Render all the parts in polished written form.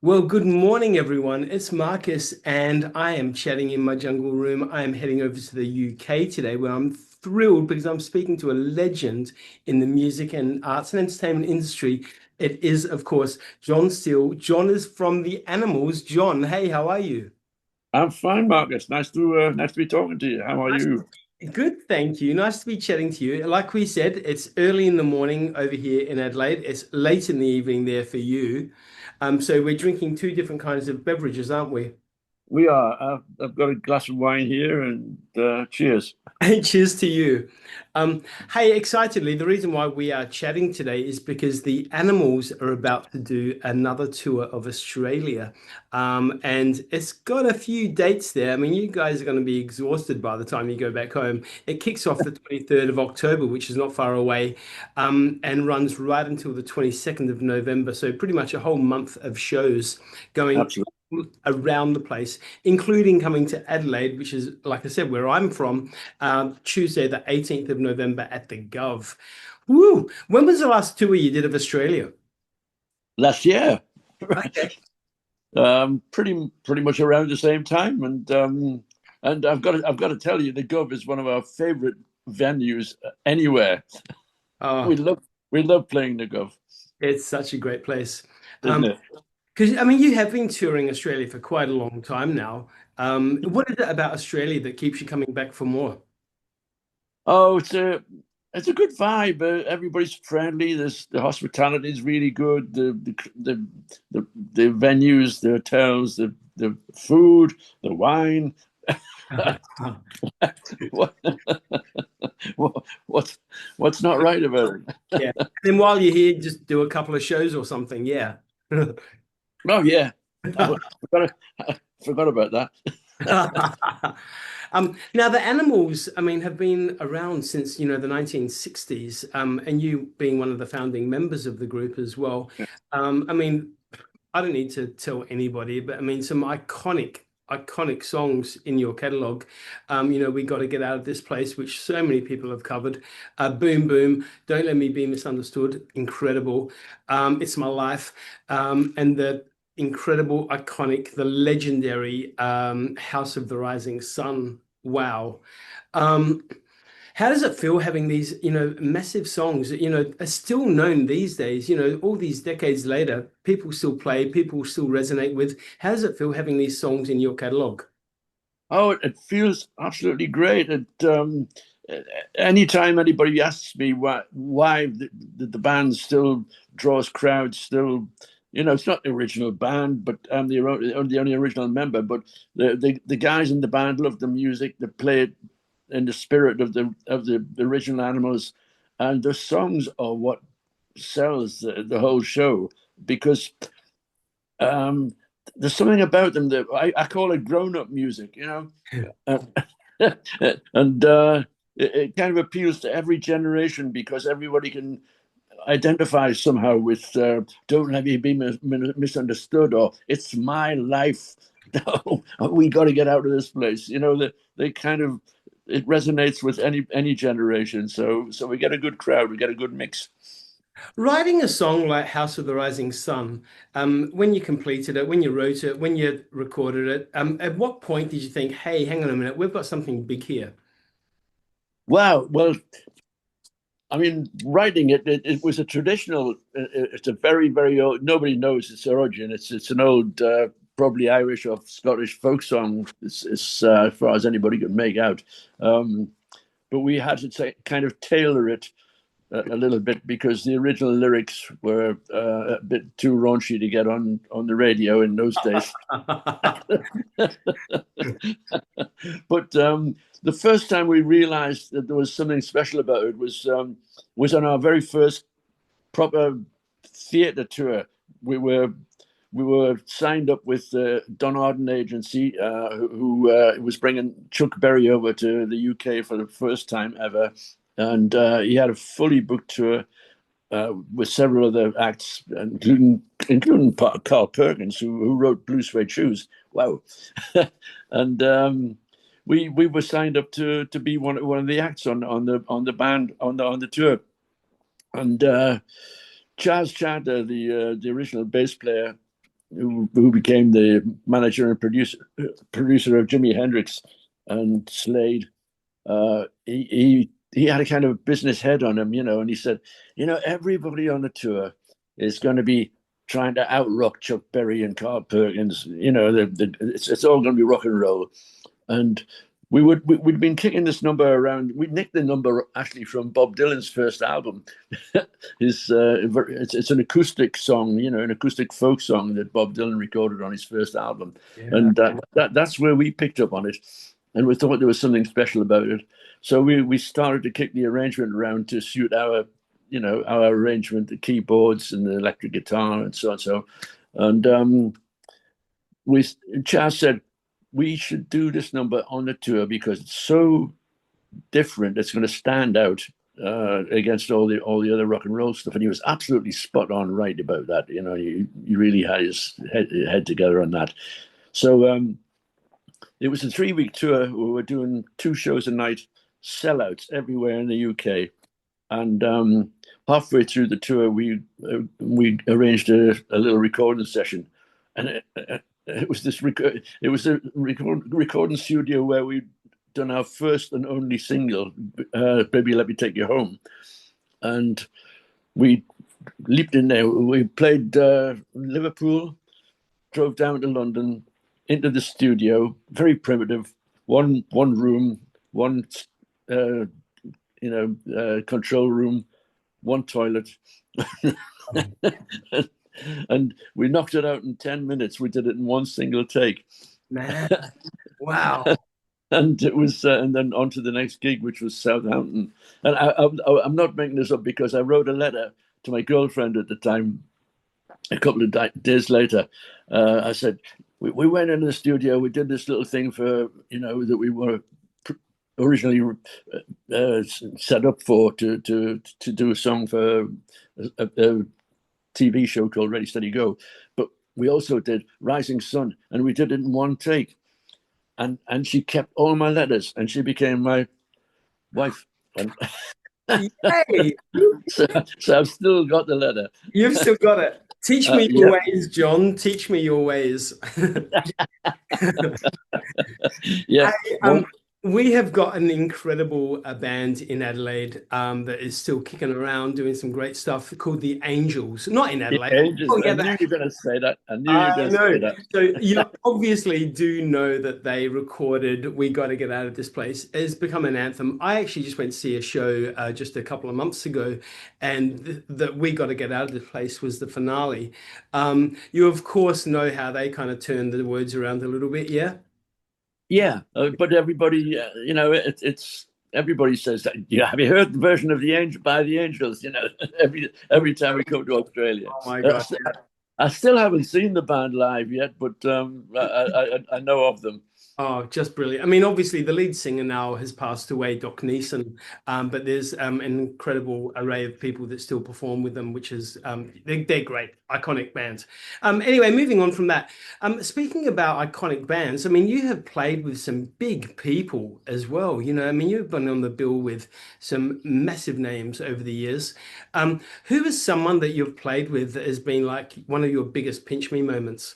Well, good morning, everyone. It's Marcus, and I am chatting in my jungle room. I am heading over to the UK today, where I'm thrilled because I'm speaking to a legend in the music and arts and entertainment industry. It is, of course, John Steele. John is from the Animals. John, hey, how are you? I'm fine, Marcus. Nice to be talking to you. How are Nice. you? Good, thank you. Nice to be chatting to you. Like we said, it's early in the morning over here in Adelaide. It's late in the evening there for you. So we're drinking two different kinds of beverages, aren't we? We are. I've got a glass of wine here, and cheers. Cheers to you. Hey, excitedly, the reason why we are chatting today is because the Animals are about to do another tour of Australia. And it's got a few dates there. I mean, you guys are going to be exhausted by the time you go back home. It kicks off the 23rd of October, which is not far away, and runs right until the 22nd of November. So pretty much a whole month of shows going Absolutely. around the place, including coming to Adelaide, which is, like I said, where I'm from, Tuesday, the 18th of November at the Gov. Woo! When was the last tour you did of Australia? Last year, Okay. pretty much around the same time, and I've got to tell you, the Gov is one of our favourite venues anywhere. We Oh, love we love playing the Gov, it's such a great place. isn't it? Because I mean, you have been touring Australia for quite a long time now. What is it about Australia that keeps you coming back for more? Oh, it's a good vibe. Everybody's friendly. The hospitality is really good. The venues, the hotels, the food, the wine. what, what's what's not right about it? Yeah. Then while you're here, just do a couple of shows or something. Yeah. Oh yeah, I forgot about that. Now the animals, I mean, have been around since, the 1960s, and you being one of the founding members of the group as well. I mean, I don't need to tell anybody, but I mean, some iconic songs in your catalog. We got to get out of this place, which so many people have covered. Boom Boom, Don't Let Me Be Misunderstood, incredible. It's My Life, and the incredible, iconic, the legendary House of the Rising Sun. Wow. Um, how does it feel having these, massive songs that, are still known these days, all these decades later, people still play, people still resonate with. How does it feel having these songs in your catalog? Oh, it feels absolutely great. Anytime anybody asks me why the band still draws crowds, still, it's not the original band, but I'm the only original member. But the guys in the band love the music. They play it in the spirit of the original Animals, and the songs are what sells the whole show because um, there's something about them that I call it grown-up music. Uh, and it kind of appeals to every generation because everybody can identify somehow with "Don't Let Me Be Misunderstood" or "It's My Life." No, we got to get out of this place. They kind of it resonates with any generation. So we get a good crowd. We get a good mix. Writing a song like House of the Rising Sun, when you completed it, when you wrote it, when you recorded it, at what point did you think, hey, hang on a minute, we've got something big here? Wow. Well, I mean, writing it was a traditional. It's a very, very old. Nobody knows its origin. It's an old, probably Irish or Scottish folk song. As far as anybody could make out. Um, but we had to kind of tailor it a little bit because the original lyrics were a bit too raunchy to get on the radio in those days. But the first time we realized that there was something special about it was on our very first proper theatre tour. We were we were signed up with the Don Arden agency, who was bringing Chuck Berry over to the UK for the first time ever, and he had a fully booked tour with several other acts, including Carl Perkins, who wrote Blue Suede Shoes. Wow, and we were signed up to be one of the acts on the band on the tour, and Chaz Chander, the original bass player, who became the manager and producer of Jimi Hendrix and Slade. He had a kind of business head on him, and he said, everybody on the tour is going to be trying to out-rock Chuck Berry and Carl Perkins. It's all going to be rock and roll. And we'd been kicking this number around. We nicked the number actually from Bob Dylan's first album. It's an acoustic song, an acoustic folk song that Bob Dylan recorded on his first album. Yeah. And that's where we picked up on it. And we thought there was something special about it. So we started to kick the arrangement around to suit our arrangement, the keyboards and the electric guitar and so on. And Chas said, we should do this number on the tour because it's so different. It's going to stand out against all the other rock and roll stuff. And he was absolutely spot on right about that. He really had his head together on that. So it was a 3-week tour. We were doing 2 shows a night, sellouts everywhere in the UK. And halfway through the tour, we arranged a little recording session, and it was a recording studio where we'd done our first and only single, "Baby Let Me Take You Home," and we leaped in there. We played Liverpool, drove down to London, into the studio, very primitive, one room, one control room, one toilet. And we knocked it out in 10 minutes. We did it in one single take. Man, wow. And it was, and then on to the next gig, which was Southampton. And I'm not making this up because I wrote a letter to my girlfriend at the time. A couple of days later, I said, we went into the studio, we did this little thing for, that we were originally set up for to do a song for a TV show called Ready, Steady, Go. But we also did Rising Sun, and we did it in one take. And she kept all my letters, and she became my wife. Yay! So I've still got the letter. You've still got it. Teach me your ways, John. Teach me your ways. Yeah. We have got an incredible band in Adelaide that is still kicking around, doing some great stuff, called the Angels. Not in Adelaide. Angels. I knew you were going to say that. I knew you were going to say that. So you obviously do know that they recorded "We Got to Get Out of This Place." It's become an anthem. I actually just went to see a show just a couple of months ago, and that "We Got to Get Out of This Place" was the finale. You of course know how they kind of turned the words around a little bit, yeah? Yeah, but everybody, it's everybody says that. Yeah, have you heard the version of by the Angels? Every time we come to Australia. Oh my God! I still haven't seen the band live yet, but I know of them. Oh, just brilliant. I mean, obviously the lead singer now has passed away, Doc Neeson, but there's an incredible array of people that still perform with them, which is, they're great, iconic bands. Anyway, moving on from that, speaking about iconic bands, I mean, you have played with some big people as well. I mean, you've been on the bill with some massive names over the years. Who is someone that you've played with that has been like one of your biggest pinch me moments?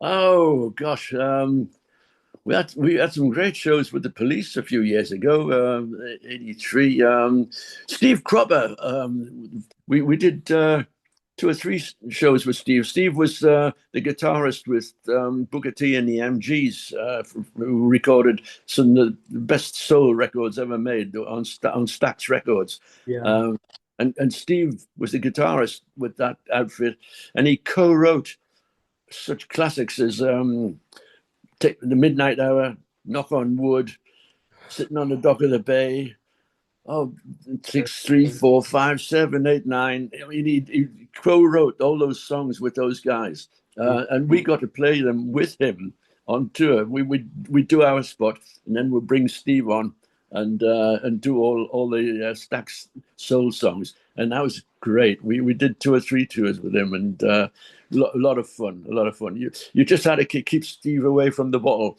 Oh, gosh. We had some great shows with the Police a few years ago, 83. Steve Cropper, we did 2 or 3 shows with Steve. Steve was the guitarist with Booker T and the MGs, who recorded some of the best soul records ever made on Stax Records. Yeah. And Steve was the guitarist with that outfit, and he co-wrote such classics as Take the Midnight Hour, Knock on Wood, Sitting on the Dock of the Bay. 6, 3, 4, 5, 7, 8, 9. I mean, he co-wrote all those songs with those guys, and we got to play them with him on tour. We do our spot, and then we'll bring Steve on and do all the Stax soul songs, and that was great. We did 2 or 3 tours with him, and a lot of fun. You just had to keep Steve away from the bottle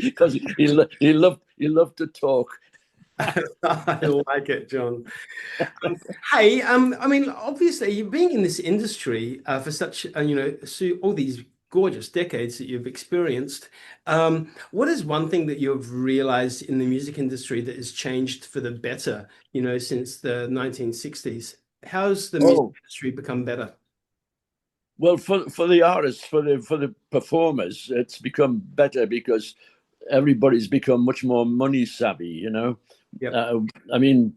because he loved to talk. I like it, John. Hey, I mean, obviously, you've been in this industry for such, all these gorgeous decades that you've experienced. What is one thing that you've realized in the music industry that has changed for the better, since the 1960s? How's the music Oh, industry become better? well, for the artists, for the performers, it's become better because everybody's become much more money savvy. Yep. Uh, I mean,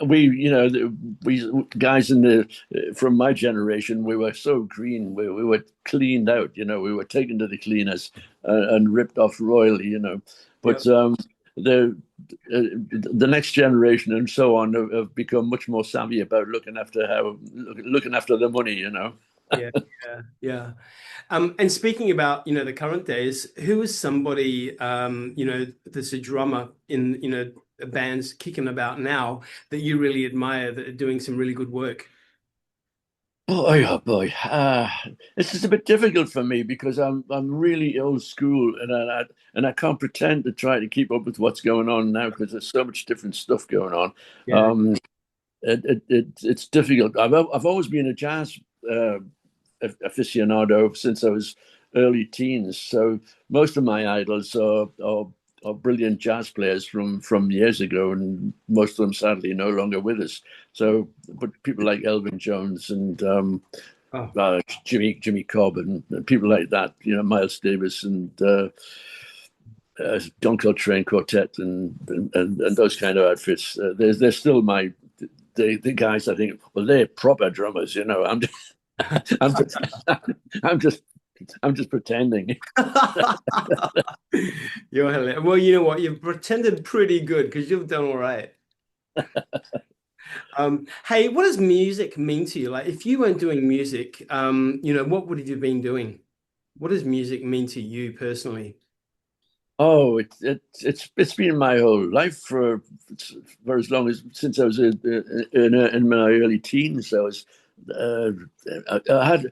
we guys from my generation, we were so green. We were cleaned out. We were taken to the cleaners and ripped off royally. But Yep. the next generation and so on have become much more savvy about looking after the money. Yeah, yeah, yeah. And speaking about, the current days, who is somebody, that's a drummer in, bands kicking about now that you really admire that are doing some really good work? Boy, oh boy, this is a bit difficult for me because I'm really old school, and I can't pretend to try to keep up with what's going on now because there's so much different stuff going on. Yeah. Um, it's difficult. I've always been a jazz aficionado since I was early teens, so most of my idols are brilliant jazz players from years ago, and most of them sadly no longer with us. So, but people like Elvin Jones and Oh, Jimmy Cobb and people like that, Miles Davis and Don Coltrane Quartet and those kind of outfits. They're still the guys. I think, well, they're proper drummers. I'm just, I'm just I'm just pretending. you're hilarious. Well, you know what? You've pretended pretty good because you've done all right. Hey, what does music mean to you? Like, if you weren't doing music, what would you have been doing? What does music mean to you personally? Oh, it's been my whole life for as long as since I was in my early teens. Uh, I had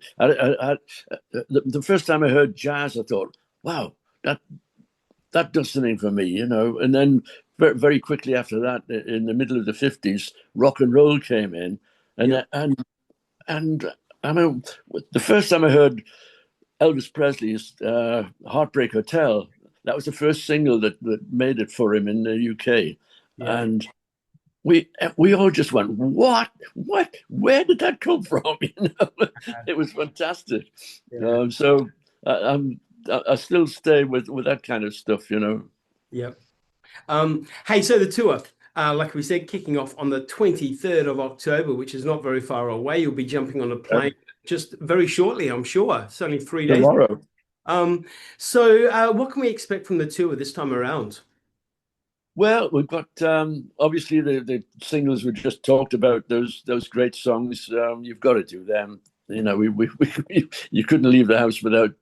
the first time I heard jazz, I thought, wow, that that does something for me. And then very quickly after that, in the middle of the '50s, rock and roll came in, Yep. and I mean, the first time I heard Elvis Presley's Heartbreak Hotel. That was the first single that made it for him in the UK. Yeah. And we all just went, what? What? Where did that come from? It was fantastic. Yeah. So I still stay with that kind of stuff. Yep. Hey, so the tour, like we said, kicking off on the 23rd of October, which is not very far away. You'll be jumping on a plane just very shortly, I'm sure. It's only 3 days. Tomorrow. So what can we expect from the tour this time around? Well, we've got obviously the singles we just talked about, those great songs. You've got to do them. You couldn't leave the house without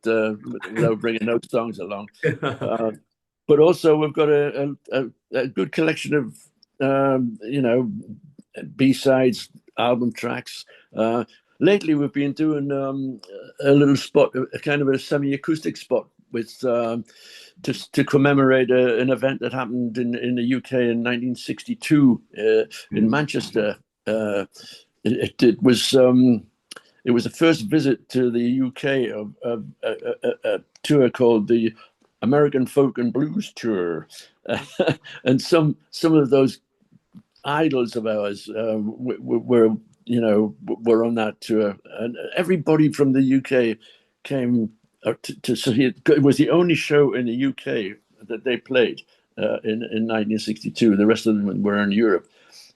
bringing those songs along. But also we've got a good collection of B-sides, album tracks. Lately, we've been doing a little spot, a kind of a semi-acoustic spot with to commemorate an event that happened in the UK in 1962 in Manchester. It was the first visit to the UK of a tour called the American Folk and Blues Tour, and some of those idols of ours were on that tour, and everybody from the UK came to see it. It was the only show in the UK that they played in 1962. The rest of them were in Europe,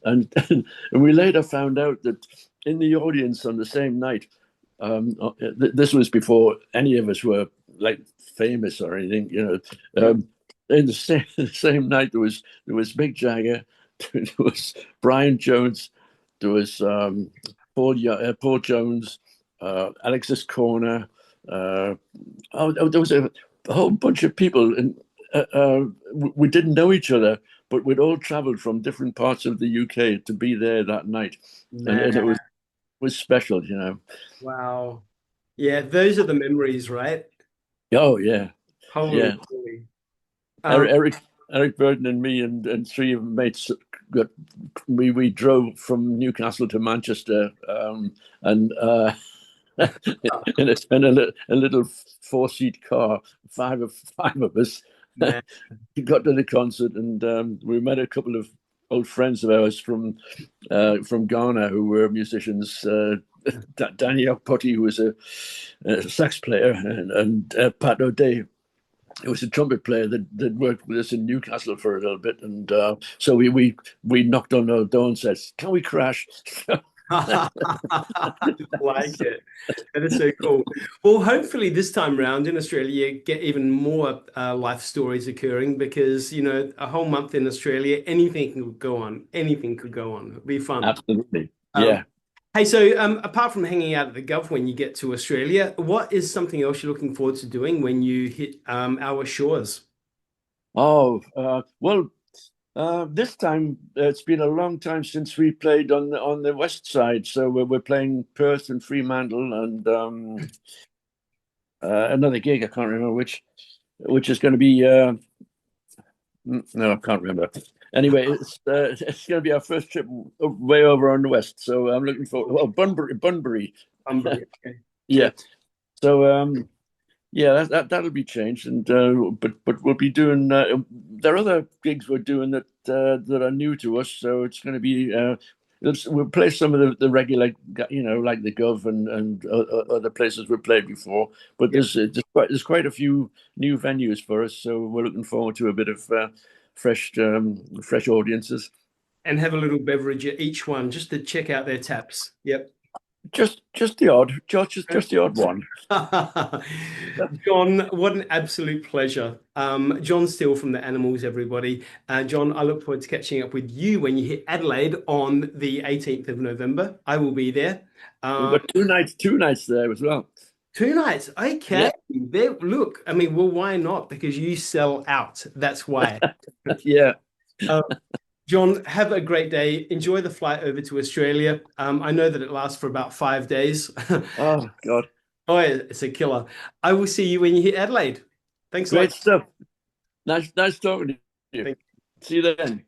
and and we later found out that in the audience on the same night, this was before any of us were like famous or anything. In the same night there was Mick Jagger, there was Brian Jones, there was Paul Jones, Alexis Corner. There was a whole bunch of people, and we didn't know each other, but we'd all travelled from different parts of the UK to be there that night, and Man, it was special. wow. Yeah, those are the memories, right? Oh yeah, Holy yeah. moly. Eric Eric Burton and me and three of my mates we drove from Newcastle to Manchester, and in a little 4-seat car, five of us. Man. We got to the concert, and we met a couple of old friends of ours from Ghana who were musicians. Danny Okpoti, who was a sax player, and Pat O'Day, who was a trumpet player that worked with us in Newcastle for a little bit. And so we knocked on our door and said, "Can we crash?" Like it. That is so cool. Well, hopefully this time round in Australia, you get even more life stories occurring, because, you know, a whole month in Australia, anything could go on. Anything could go on. It'd be fun. Absolutely. Yeah. Hey, so apart from hanging out at the Gov when you get to Australia, what is something else you're looking forward to doing when you hit our shores? Oh, well, this time it's been a long time since we played on the west side. So we're playing Perth and Fremantle, and another gig, I can't remember which is going to be. No, I can't remember. Anyway, it's going to be our first trip way over on the west. So I'm looking forward. Well, Bunbury. Bunbury, okay. Yeah. So yeah, that'll be changed, and but we'll be doing. There are other gigs we're doing that are new to us. So it's going to be. We'll play some of the regular, you know, like the Gov and other places we've played before. But there's quite a few new venues for us. So we're looking forward to a bit of fresh audiences. And have a little beverage at each one just to check out their taps. Yep. Just the odd, just the odd one. John, what an absolute pleasure. John Steele from the Animals, everybody. John, I look forward to catching up with you when you hit Adelaide on the 18th of November. I will be there. We've got two nights there as well. 2 nights, okay. Yeah. There, look, I mean, well, why not? Because you sell out. That's why. Yeah. John, have a great day. Enjoy the flight over to Australia. I know that it lasts for about 5 days. Oh, God. Oh, it's a killer. I will see you when you hit Adelaide. Thanks a lot. Great stuff. Nice talking to you. See you then.